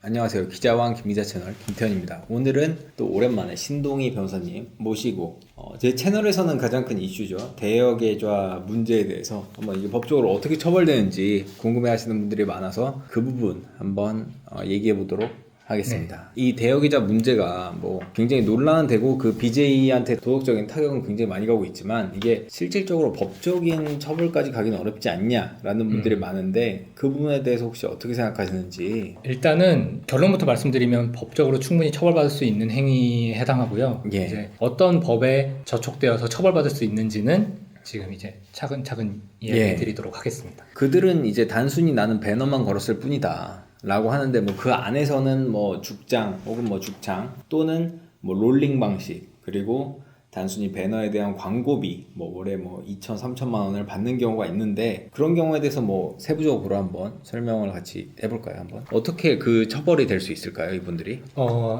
안녕하세요. 기자왕 김기자 채널 김태현입니다. 오늘은 또 오랜만에 신동희 변호사님 모시고 제 채널에서는 가장 큰 이슈죠. 대여계좌 문제에 대해서 한번 이게 법적으로 어떻게 처벌되는지 궁금해하시는 분들이 많아서 그 부분 한번 얘기해 보도록 하겠습니다. 이 대여계좌 문제가 뭐 굉장히 논란은 되고 그 BJ한테 도덕적인 타격은 굉장히 많이 가고 있지만 이게 실질적으로 법적인 처벌까지 가기는 어렵지 않냐라는 분들이 많은데 그 부분에 대해서 혹시 어떻게 생각하시는지. 일단은 결론부터 말씀드리면 법적으로 충분히 처벌받을 수 있는 행위에 해당하고요. 예. 이제 어떤 법에 저촉되어서 처벌받을 수 있는지는 지금 이제 차근차근 이야기 드리도록 하겠습니다. 그들은 이제 단순히 나는 배너만 걸었을 뿐이다 라고 하는데 뭐 그 안에서는 뭐 죽장 혹은 뭐 죽창 또는 뭐 롤링 방식 그리고 단순히 배너에 대한 광고비 뭐 월에 뭐 2천 3천만 원을 받는 경우가 있는데 그런 경우에 대해서 뭐 세부적으로 한번 설명을 같이 해볼까요? 한번 어떻게 그 처벌이 될 수 있을까요? 이분들이?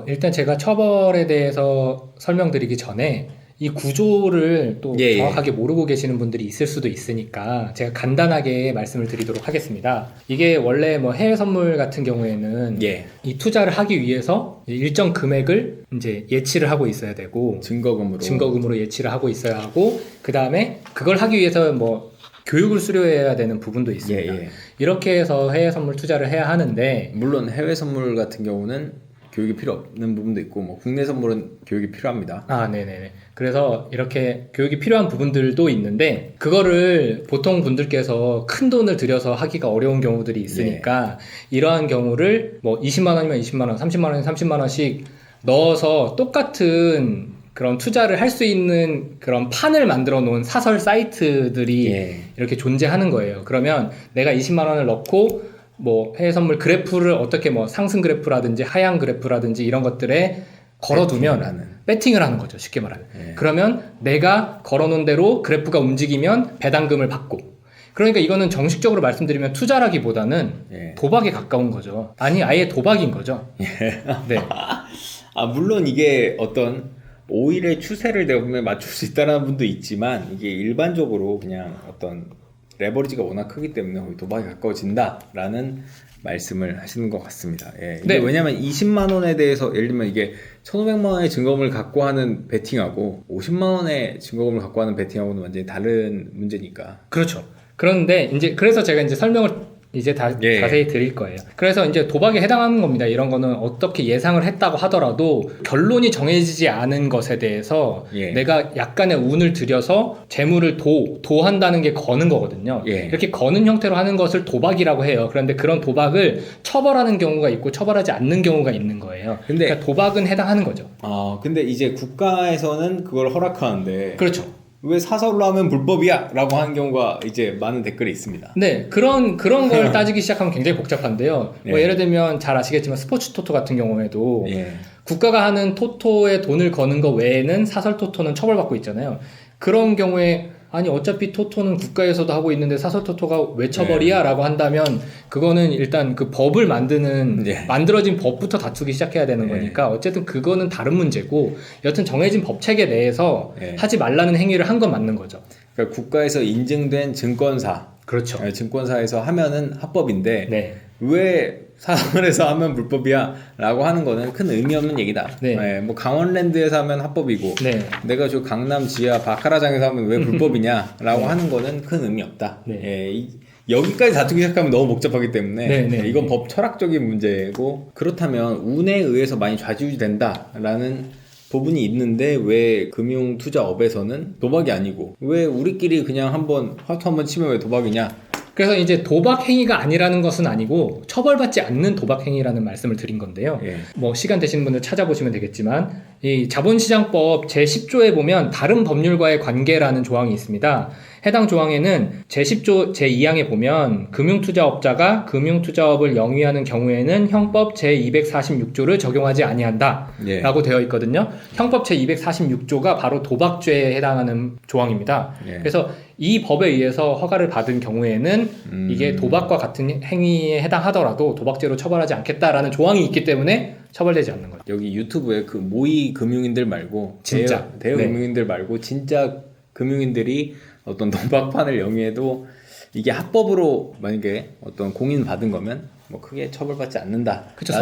일단 제가 처벌에 대해서 설명드리기 전에 이 구조를 또 정확하게 모르고 계시는 분들이 있을 수도 있으니까 제가 간단하게 말씀을 드리도록 하겠습니다. 이게 원래 뭐 해외 선물 같은 경우에는 이 투자를 하기 위해서 일정 금액을 이제 예치를 하고 있어야 되고 증거금으로 예치를 하고 있어야 하고 그 다음에 그걸 하기 위해서 뭐 교육을 수료해야 되는 부분도 있습니다. 이렇게 해서 해외 선물 투자를 해야 하는데 물론 해외 선물 같은 경우는 교육이 필요 없는 부분도 있고 뭐 국내 선물은 교육이 필요합니다. 네네네. 그래서 이렇게 교육이 필요한 부분들도 있는데 그거를 보통 분들께서 큰 돈을 들여서 하기가 어려운 경우들이 있으니까 이러한 경우를 뭐 20만 원이면 20만 원, 30만 원이면 30만 원씩 넣어서 똑같은 그런 투자를 할 수 있는 그런 판을 만들어 놓은 사설 사이트들이 이렇게 존재하는 거예요. 그러면 내가 20만 원을 넣고 뭐 해외 선물 그래프를 어떻게 뭐 상승 그래프라든지 하향 그래프라든지 이런 것들에 걸어두면 배팅을 하는 거죠. 쉽게 말하면. 그러면 내가 걸어놓은 대로 그래프가 움직이면 배당금을 받고 그러니까 이거는 정식적으로 말씀드리면 투자라기보다는 도박에 가까운 거죠. 아니 아예 도박인 거죠. 네. 물론 이게 어떤 오일의 추세를 대부분 맞출 수 있다는 분도 있지만 이게 일반적으로 그냥 어떤 레버리지가 워낙 크기 때문에 거의 도박에 가까워진다라는 말씀을 하시는 것 같습니다. 이게 왜냐면 20만 원에 대해서 예를 들면 이게 1,500만 원의 증거금을 갖고 하는 베팅하고 50만 원의 증거금을 갖고 하는 베팅하고는 완전히 다른 문제니까. 그렇죠. 그런데 이제 그래서 제가 이제 설명을 이제 자세히 드릴 거예요. 그래서 이제 도박에 해당하는 겁니다. 이런 거는 어떻게 예상을 했다고 하더라도 결론이 정해지지 않은 것에 대해서 내가 약간의 운을 들여서 재물을 도한다는 게 거는 거거든요. 이렇게 거는 형태로 하는 것을 도박이라고 해요. 그런데 그런 도박을 처벌하는 경우가 있고 처벌하지 않는 경우가 있는 거예요. 그러니까 도박은 해당하는 거죠. 근데 이제 국가에서는 그걸 허락하는데 그렇죠. 왜 사설로 하면 불법이야? 라고 하는 경우가 이제 많은 댓글이 있습니다. 네, 그런 걸 따지기 시작하면 굉장히 복잡한데요. 뭐 예를 들면 잘 아시겠지만 스포츠 토토 같은 경우에도 국가가 하는 토토에 돈을 거는 거 외에는 사설 토토는 처벌받고 있잖아요. 그런 경우에 아니 어차피 토토는 국가에서도 하고 있는데 사설 토토가 왜 처벌이야? 라고 한다면 그거는 일단 그 법을 만들어진 법부터 다투기 시작해야 되는 거니까 어쨌든 그거는 다른 문제고 여튼 정해진 법체계 내에서 하지 말라는 행위를 한 건 맞는 거죠. 그러니까 국가에서 인증된 증권사 그렇죠. 증권사에서 하면은 합법인데 왜 사설에서 하면 불법이야 라고 하는 거는 큰 의미 없는 얘기다. 뭐 강원랜드에서 하면 합법이고 내가 저 강남 지하 바카라장에서 하면 왜 불법이냐 라고 하는 거는 큰 의미 없다. 여기까지 다투기 시작하면 너무 복잡하기 때문에 이건 법 철학적인 문제고 그렇다면 운에 의해서 많이 좌지우지 된다라는 부분이 있는데 왜 금융투자업에서는 도박이 아니고 왜 우리끼리 그냥 한번 화투 한번 치면 왜 도박이냐? 그래서 이제 도박 행위가 아니라는 것은 아니고 처벌받지 않는 도박 행위라는 말씀을 드린 건데요. 뭐 시간 되시는 분들 찾아보시면 되겠지만 이 자본시장법 제10조에 보면 다른 법률과의 관계라는 조항이 있습니다. 해당 조항에는 제10조 제2항에 보면 금융투자업자가 금융투자업을 영위하는 경우에는 형법 제246조를 적용하지 아니한다 라고 되어 있거든요. 형법 제246조가 바로 도박죄에 해당하는 조항입니다. 그래서 이 법에 의해서 허가를 받은 경우에는 이게 도박과 같은 행위에 해당하더라도 도박죄로 처벌하지 않겠다라는 조항이 있기 때문에 처벌되지 않는 거죠. 여기 유튜브에 그 모의 금융인들 말고 진짜 대여 금융인들 말고 진짜 금융인들이 어떤 도박판을 영위해도 이게 합법으로 만약에 어떤 공인 받은 거면 뭐 크게 처벌받지 않는다. 그렇죠.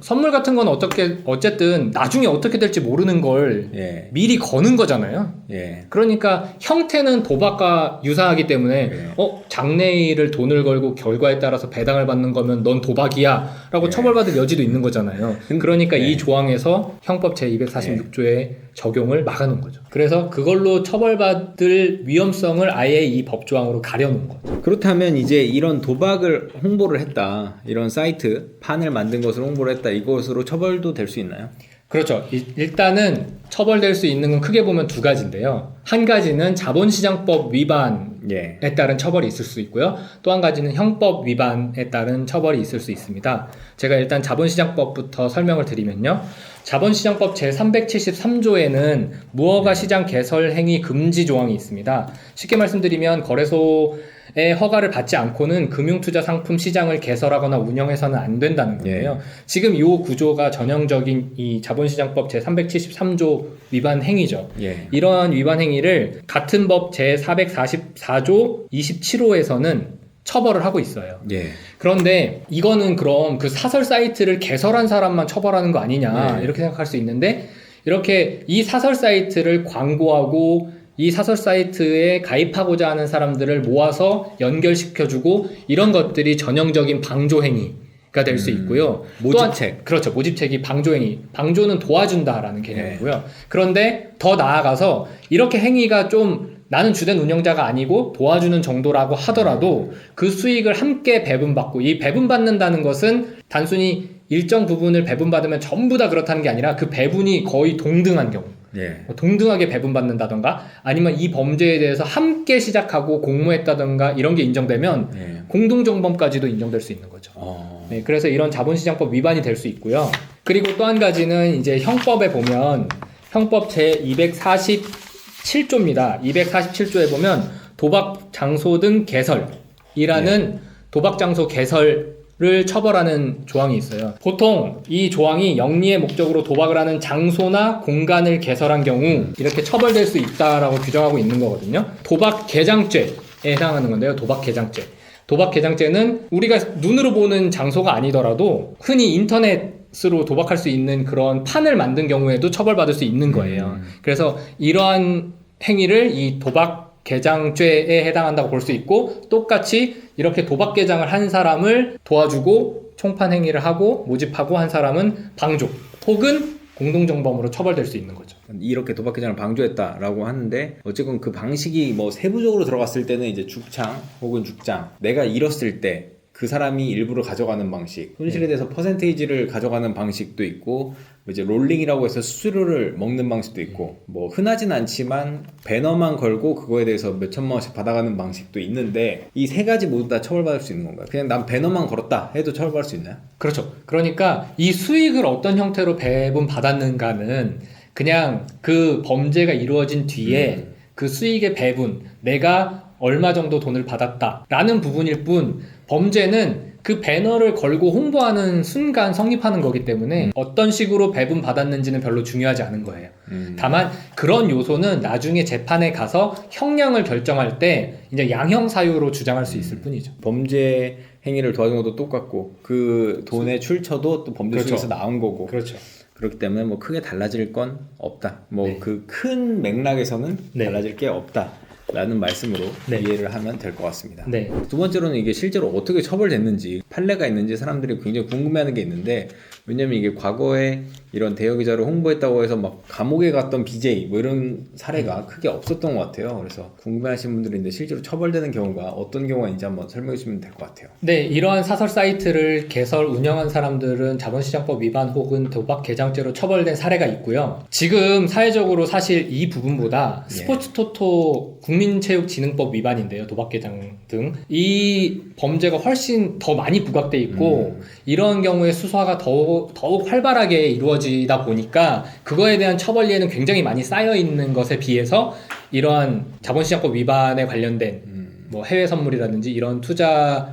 선물 같은 건 어쨌든 나중에 어떻게 될지 모르는 걸 예. 미리 거는 거잖아요. 예. 그러니까 형태는 도박과 유사하기 때문에 예. 장래일을 돈을 걸고 결과에 따라서 배당을 받는 거면 넌 도박이야 라고 예. 처벌받을 여지도 있는 거잖아요. 그러니까 이 조항에서 형법 제246조의 적용을 막아놓은 거죠. 그래서 그걸로 처벌받을 위험성을 아예 이 법조항으로 가려놓은 거죠. 그렇다면 이제 이런 도박을 홍보를 했다, 이런 사이트 판을 만든 것을 홍보를 했다, 이것으로 처벌도 될 수 있나요? 그렇죠. 일단은 처벌될 수 있는 건 크게 보면 두 가지인데요. 한 가지는 자본시장법 위반에 따른 처벌이 있을 수 있고요. 또 한 가지는 형법 위반에 따른 처벌이 있을 수 있습니다. 제가 일단 자본시장법부터 설명을 드리면요. 자본시장법 제373조에는 무허가 시장 개설 행위 금지 조항이 있습니다. 쉽게 말씀드리면 거래소의 허가를 받지 않고는 금융투자 상품 시장을 개설하거나 운영해서는 안 된다는 거예요. 지금 이 구조가 전형적인 이 자본시장법 제373조 위반 행위죠. 이러한 위반 행위를 같은 법 제444조 27호에서는 처벌을 하고 있어요. 그런데 이거는 그럼 그 사설 사이트를 개설한 사람만 처벌하는 거 아니냐 이렇게 생각할 수 있는데, 이렇게 이 사설 사이트를 광고하고 이 사설 사이트에 가입하고자 하는 사람들을 모아서 연결시켜주고 이런 것들이 전형적인 방조행위가 될 수 있고요. 모집책. 그렇죠. 모집책이 방조행위. 방조는 도와준다라는 개념이고요. 그런데 더 나아가서 이렇게 행위가 좀 나는 주된 운영자가 아니고 도와주는 정도라고 하더라도 그 수익을 함께 배분받고, 이 배분받는다는 것은 단순히 일정 부분을 배분받으면 전부 다 그렇다는 게 아니라 그 배분이 거의 동등한 경우, 동등하게 배분받는다던가 아니면 이 범죄에 대해서 함께 시작하고 공모했다던가 이런 게 인정되면 공동정범까지도 인정될 수 있는 거죠. 그래서 이런 자본시장법 위반이 될 수 있고요. 그리고 또 한 가지는 이제 형법에 보면 형법 제247조입니다. 247조에 보면 도박 장소 등 개설이라는 도박 장소 개설을 처벌하는 조항이 있어요. 보통 이 조항이 영리의 목적으로 도박을 하는 장소나 공간을 개설한 경우 이렇게 처벌될 수 있다라고 규정하고 있는 거거든요. 도박 개장죄에 해당하는 건데요. 도박 개장죄. 도박 개장죄는 우리가 눈으로 보는 장소가 아니더라도 흔히 인터넷으로 도박할 수 있는 그런 판을 만든 경우에도 처벌받을 수 있는 거예요. 그래서 이러한 행위를 이 도박 개장죄에 해당한다고 볼 수 있고, 똑같이 이렇게 도박 개장을 한 사람을 도와주고 총판 행위를 하고 모집하고 한 사람은 방조 혹은 공동정범으로 처벌될 수 있는 거죠. 이렇게 도박 개장을 방조했다라고 하는데, 어쨌건 그 방식이 뭐 세부적으로 들어갔을 때는 이제 죽창 혹은 죽장, 내가 잃었을 때 그 사람이 일부러 가져가는 방식, 손실에 대해서 퍼센테이지를 가져가는 방식도 있고, 이제 롤링이라고 해서 수수료를 먹는 방식도 있고, 뭐 흔하진 않지만 배너만 걸고 그거에 대해서 몇 천만 원씩 받아가는 방식도 있는데, 이 세 가지 모두 다 처벌받을 수 있는 건가요? 그냥 난 배너만 걸었다 해도 처벌받을 수 있나요? 그렇죠. 그러니까 이 수익을 어떤 형태로 배분 받았는가는 그냥 그 범죄가 이루어진 뒤에 그 수익의 배분, 내가 얼마 정도 돈을 받았다라는 부분일 뿐, 범죄는 그 배너를 걸고 홍보하는 순간 성립하는 거기 때문에 어떤 식으로 배분 받았는지는 별로 중요하지 않은 거예요. 다만 그런 요소는 나중에 재판에 가서 형량을 결정할 때 이제 양형 사유로 주장할 수 있을 뿐이죠. 범죄 행위를 도와준 것도 똑같고 그 돈의 출처도 또 범죄 중에서 나온 거고. 그렇죠. 그렇기 때문에 뭐 크게 달라질 건 없다. 뭐 그 큰 맥락에서는 달라질 게 없다. 라는 말씀으로 이해를 하면 될 것 같습니다. 두 번째로는 이게 실제로 어떻게 처벌됐는지, 판례가 있는지 사람들이 굉장히 궁금해하는 게 있는데, 왜냐면 이게 과거에 이런 대여기자를 홍보했다고 해서 막 감옥에 갔던 BJ 뭐 이런 사례가 크게 없었던 것 같아요. 그래서 궁금해하시는 분들인데 실제로 처벌되는 경우가 어떤 경우가 있는지 한번 설명해 주시면 될 것 같아요. 네, 이러한 사설 사이트를 개설 운영한 사람들은 자본시장법 위반 혹은 도박 개장죄로 처벌된 사례가 있고요. 지금 사회적으로 사실 이 부분보다 스포츠 토토 국민체육진흥법 위반인데요, 도박 개장 등 이 범죄가 훨씬 더 많이 부각돼 있고 이런 경우에 수사가 더욱 활발하게 이루어지다 보니까 그거에 대한 처벌리에는 굉장히 많이 쌓여 있는 것에 비해서 이러한 자본시장법 위반에 관련된 뭐 해외 선물이라든지 이런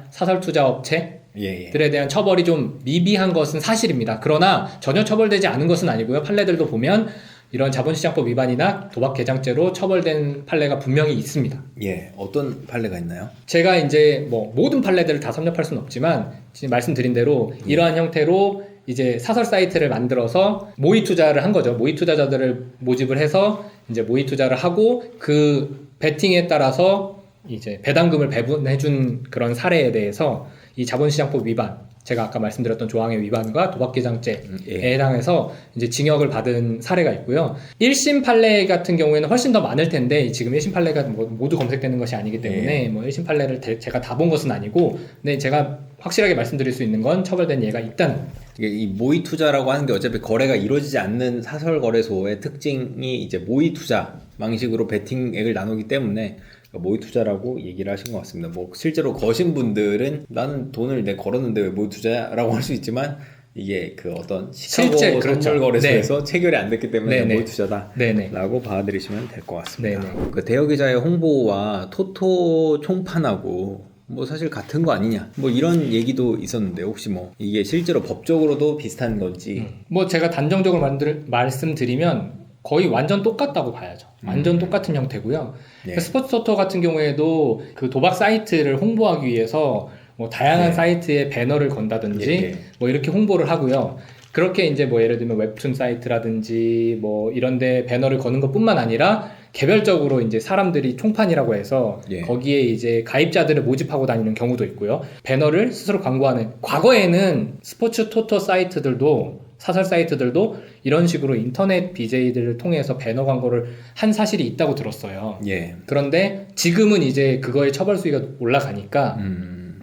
사설 투자 업체들에 대한 처벌이 좀 미비한 것은 사실입니다. 그러나 전혀 처벌되지 않은 것은 아니고요. 판례들도 보면 이런 자본시장법 위반이나 도박개장죄로 처벌된 판례가 분명히 있습니다. 예, 어떤 판례가 있나요? 제가 이제 뭐 모든 판례들을 다 섭렵할 수는 없지만 지금 말씀드린 대로 이러한 형태로 이제 사설 사이트를 만들어서 모의 투자를 한 거죠. 모의 투자자들을 모집을 해서 이제 모의 투자를 하고 그 베팅에 따라서 이제 배당금을 배분해준 그런 사례에 대해서 이 자본시장법 위반, 제가 아까 말씀드렸던 조항의 위반과 도박개장죄에 해당해서 이제 징역을 받은 사례가 있고요. 1심 판례 같은 경우에는 훨씬 더 많을 텐데 지금 1심 판례가 모두 검색되는 것이 아니기 때문에 뭐 1심 판례를 제가 다 본 것은 아니고, 근데 제가 확실하게 말씀드릴 수 있는 건 처벌된 예가 있다는 겁니다. 이 모의 투자라고 하는 게 어차피 거래가 이루어지지 않는 사설 거래소의 특징이 이제 모의 투자 방식으로 베팅액을 나누기 때문에 모의 투자라고 얘기를 하신 것 같습니다. 뭐 실제로 거신 분들은 나는 돈을 내 걸었는데 왜 모의 투자라고 할 수 있지만 이게 그 어떤 시카고 실제, 선물 그렇죠. 거래소에서 네. 체결이 안 됐기 때문에 네네. 모의 투자다라고 봐드리시면 될 것 같습니다. 네네. 그 대여 기자의 홍보와 토토 총판하고 뭐 사실 같은 거 아니냐 뭐 이런 얘기도 있었는데 혹시 뭐 이게 실제로 법적으로도 비슷한 건지. 뭐 제가 단정적으로 말씀드리면 거의 완전 똑같다고 봐야죠. 완전 똑같은 형태고요. 네. 스포츠 토토 같은 경우에도 그 도박 사이트를 홍보하기 위해서 뭐 다양한 사이트에 배너를 건다든지 뭐 이렇게 홍보를 하고요. 그렇게 이제 뭐 예를 들면 웹툰 사이트라든지 뭐 이런데 배너를 거는 것뿐만 아니라 개별적으로 이제 사람들이 총판이라고 해서 거기에 이제 가입자들을 모집하고 다니는 경우도 있고요. 배너를 스스로 광고하는, 과거에는 스포츠 토토 사이트들도 사설 사이트들도 이런 식으로 인터넷 BJ들을 통해서 배너 광고를 한 사실이 있다고 들었어요. 그런데 지금은 이제 그거의 처벌 수위가 올라가니까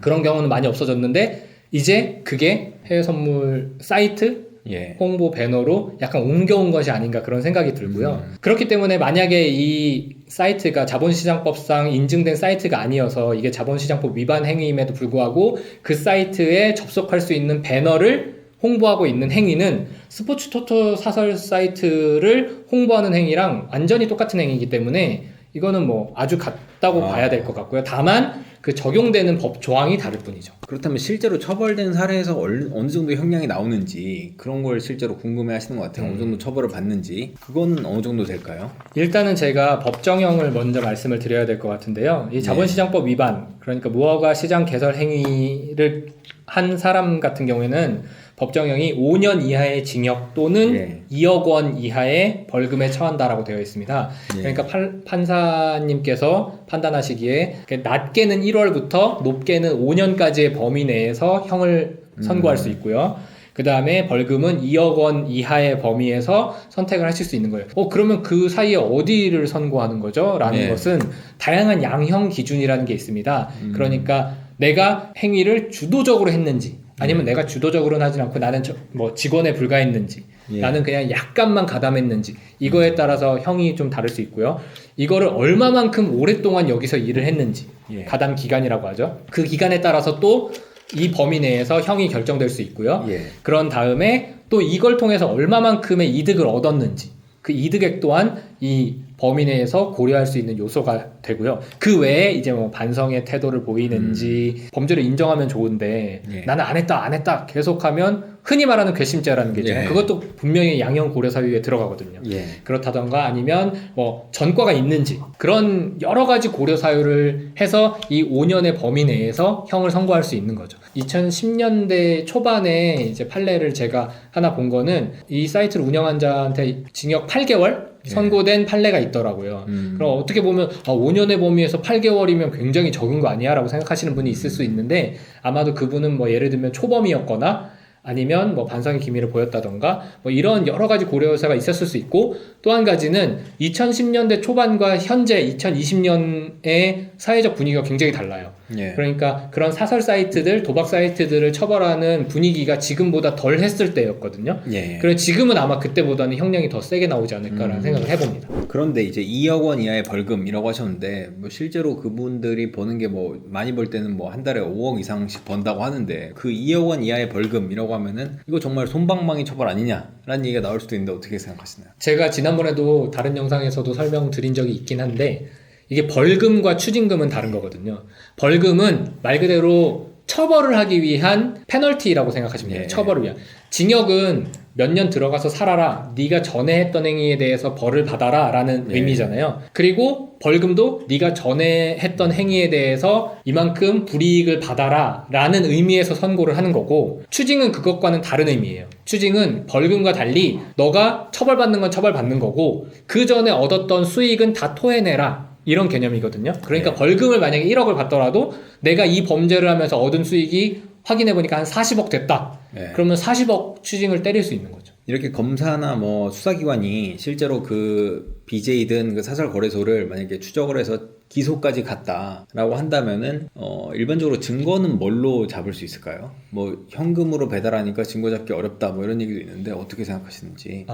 그런 경우는 많이 없어졌는데 이제 그게 해외 선물 사이트 홍보 배너로 약간 옮겨온 것이 아닌가 그런 생각이 들고요. 그렇기 때문에 만약에 이 사이트가 자본시장법상 인증된 사이트가 아니어서 이게 자본시장법 위반 행위임에도 불구하고 그 사이트에 접속할 수 있는 배너를 홍보하고 있는 행위는 스포츠 토토 사설 사이트를 홍보하는 행위랑 완전히 똑같은 행위이기 때문에 이거는 뭐 아주 같다고 봐야 될 것 같고요. 다만 그 적용되는 법 조항이 다를 뿐이죠. 그렇다면 실제로 처벌된 사례에서 어느 정도 형량이 나오는지 그런 걸 실제로 궁금해 하시는 것 같아요. 어느 정도 처벌을 받는지 그건 어느 정도 될까요? 일단은 제가 법정형을 먼저 말씀을 드려야 될 것 같은데요. 이 자본시장법 위반, 그러니까 무허가 시장 개설 행위를 한 사람 같은 경우에는 법정형이 5년 이하의 징역 또는 2억 원 이하의 벌금에 처한다라고 되어 있습니다. 그러니까 판사님께서 판단하시기에 낮게는 1월부터 높게는 5년까지의 범위 내에서 형을 선고할 수 있고요. 그 다음에 벌금은 2억 원 이하의 범위에서 선택을 하실 수 있는 거예요. 그러면 그 사이에 어디를 선고하는 거죠? 라는 것은 다양한 양형 기준이라는 게 있습니다. 그러니까 내가 행위를 주도적으로 했는지 아니면 내가 주도적으로는 하지 않고 나는 뭐 직원에 불과했는지 나는 그냥 약간만 가담했는지 이거에 따라서 형이 좀 다를 수 있고요. 이거를 얼마만큼 오랫동안 여기서 일을 했는지 가담 기간이라고 하죠. 그 기간에 따라서 또 이 범위 내에서 형이 결정될 수 있고요. 그런 다음에 또 이걸 통해서 얼마만큼의 이득을 얻었는지 그 이득액 또한 이 범위 내에서 고려할 수 있는 요소가 되고요. 그 외에 이제 뭐 반성의 태도를 보이는지 범죄를 인정하면 좋은데 나는 안 했다 계속하면 흔히 말하는 괘씸죄라는 게 있잖아요. 그것도 분명히 양형 고려 사유에 들어가거든요. 그렇다던가 아니면 뭐 전과가 있는지 그런 여러 가지 고려 사유를 해서 이 5년의 범위 내에서 형을 선고할 수 있는 거죠. 2010년대 초반에 이제 판례를 제가 하나 본 거는 이 사이트를 운영한 자한테 징역 8개월 선고된 판례가 있더라고요. 그럼 어떻게 보면 5년의 범위에서 8개월이면 굉장히 적은 거 아니야? 라고 생각하시는 분이 있을 수 있는데 아마도 그분은 뭐 예를 들면 초범이었거나 아니면 뭐 반성의 기미를 보였다던가 뭐 이런 여러 가지 고려 요소가 있었을 수 있고 또 한 가지는 2010년대 초반과 현재 2020년의 사회적 분위기가 굉장히 달라요. 그러니까 그런 사설 사이트들, 도박 사이트들을 처벌하는 분위기가 지금보다 덜 했을 때였거든요. 그래서 지금은 아마 그때보다는 형량이 더 세게 나오지 않을까라는 생각을 해봅니다. 그런데 이제 2억 원 이하의 벌금이라고 하셨는데 뭐 실제로 그분들이 버는 게 뭐 많이 벌 때는 뭐 한 달에 5억 이상씩 번다고 하는데 그 2억 원 이하의 벌금이라고 하면은 이거 정말 솜방망이 처벌 아니냐라는 얘기가 나올 수도 있는데 어떻게 생각하시나요? 제가 지난번에도 다른 영상에서도 설명드린 적이 있긴 한데 이게 벌금과 추징금은 다른 거거든요. 벌금은 말 그대로 처벌을 하기 위한 페널티라고 생각하시면 돼요. 예. 처벌을 위한. 징역은 몇 년 들어가서 살아라. 네가 전에 했던 행위에 대해서 벌을 받아라 라는 예. 의미잖아요. 그리고 벌금도 네가 전에 했던 행위에 대해서 이만큼 불이익을 받아라 라는 의미에서 선고를 하는 거고, 추징은 그것과는 다른 의미예요. 추징은 벌금과 달리 너가 처벌받는 건 처벌받는 거고 그 전에 얻었던 수익은 다 토해내라, 이런 개념이거든요. 그러니까 네. 벌금을 만약에 1억을 받더라도 내가 이 범죄를 하면서 얻은 수익이 확인해보니까 한 40억 됐다. 네. 그러면 40억 추징을 때릴 수 있는 거죠. 이렇게 검사나 뭐 수사기관이 실제로 그 BJ든 그 사설 거래소를 만약에 추적을 해서 기소까지 갔다라고 한다면은 일반적으로 증거는 뭘로 잡을 수 있을까요? 뭐 현금으로 배달하니까 증거 잡기 어렵다 뭐 이런 얘기도 있는데 어떻게 생각하시는지.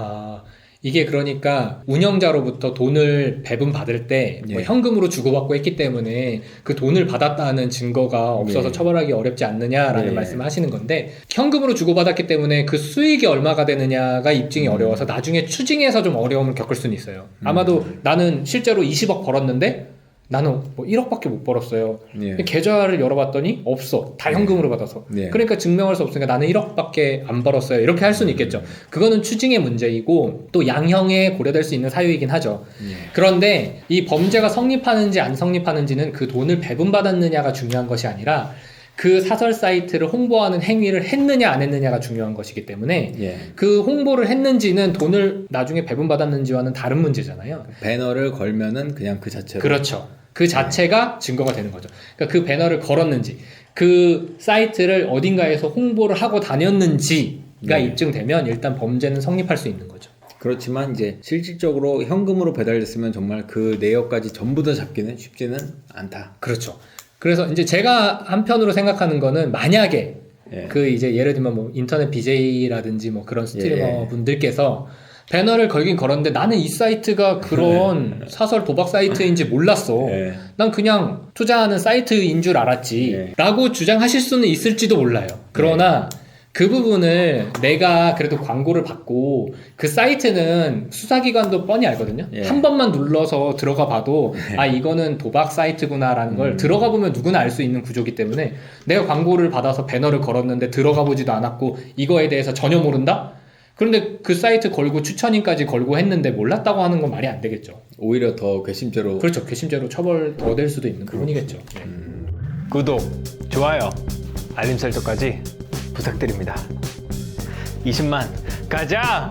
이게 그러니까 운영자로부터 돈을 배분받을 때 뭐 예. 현금으로 주고받고 했기 때문에 그 돈을 받았다는 증거가 없어서 예. 처벌하기 어렵지 않느냐라는 예. 말씀을 하시는 건데, 현금으로 주고받았기 때문에 그 수익이 얼마가 되느냐가 입증이 어려워서 나중에 추징해서 좀 어려움을 겪을 수는 있어요. 아마도 나는 실제로 20억 벌었는데 나는 뭐 1억밖에 못 벌었어요. 예. 계좌를 열어봤더니 없어. 다 현금으로 받아서. 예. 그러니까 증명할 수 없으니까 나는 1억밖에 안 벌었어요. 이렇게 할 수는 있겠죠. 그거는 추징의 문제이고 또 양형에 고려될 수 있는 사유이긴 하죠. 예. 그런데 이 범죄가 성립하는지 안 성립하는지는 그 돈을 배분받았느냐가 중요한 것이 아니라 그 사설 사이트를 홍보하는 행위를 했느냐 안 했느냐가 중요한 것이기 때문에 예. 그 홍보를 했는지는 돈을 나중에 배분받았는지와는 다른 문제잖아요. 배너를 걸면은 그냥 그 자체로. 그렇죠. 그 자체가 증거가 되는 거죠. 그러니까 그 배너를 걸었는지, 그 사이트를 어딘가에서 홍보를 하고 다녔는지가 네. 입증되면 일단 범죄는 성립할 수 있는 거죠. 그렇지만 이제 실질적으로 현금으로 배달됐으면 정말 그 내역까지 전부 다 잡기는 쉽지는 않다. 그렇죠. 그래서 이제 제가 한편으로 생각하는 거는, 만약에 예. 그 이제 예를 들면 뭐 인터넷 BJ라든지 뭐 그런 스트리머 예. 분들께서 배너를 걸긴 걸었는데 나는 이 사이트가 그런 사설 도박 사이트인지 몰랐어. 예. 난 그냥 투자하는 사이트인 줄 알았지. 예. 라고 주장하실 수는 있을지도 몰라요. 그러나 그 부분을 내가 그래도 광고를 받고, 그 사이트는 수사기관도 뻔히 알거든요. 예. 한 번만 눌러서 들어가 봐도 아 이거는 도박 사이트구나라는 걸 들어가 보면 누구나 알 수 있는 구조기 때문에, 내가 광고를 받아서 배너를 걸었는데 들어가 보지도 않았고 이거에 대해서 전혀 모른다? 그런데 그 사이트 걸고 추천인까지 걸고 했는데 몰랐다고 하는 건 말이 안 되겠죠. 오히려 더 괘씸죄로. 그렇죠. 괘씸죄로 처벌 더 될 수도 있는 부분이겠죠. 네. 구독, 좋아요, 알림 설정까지 부탁드립니다. 20만 가자!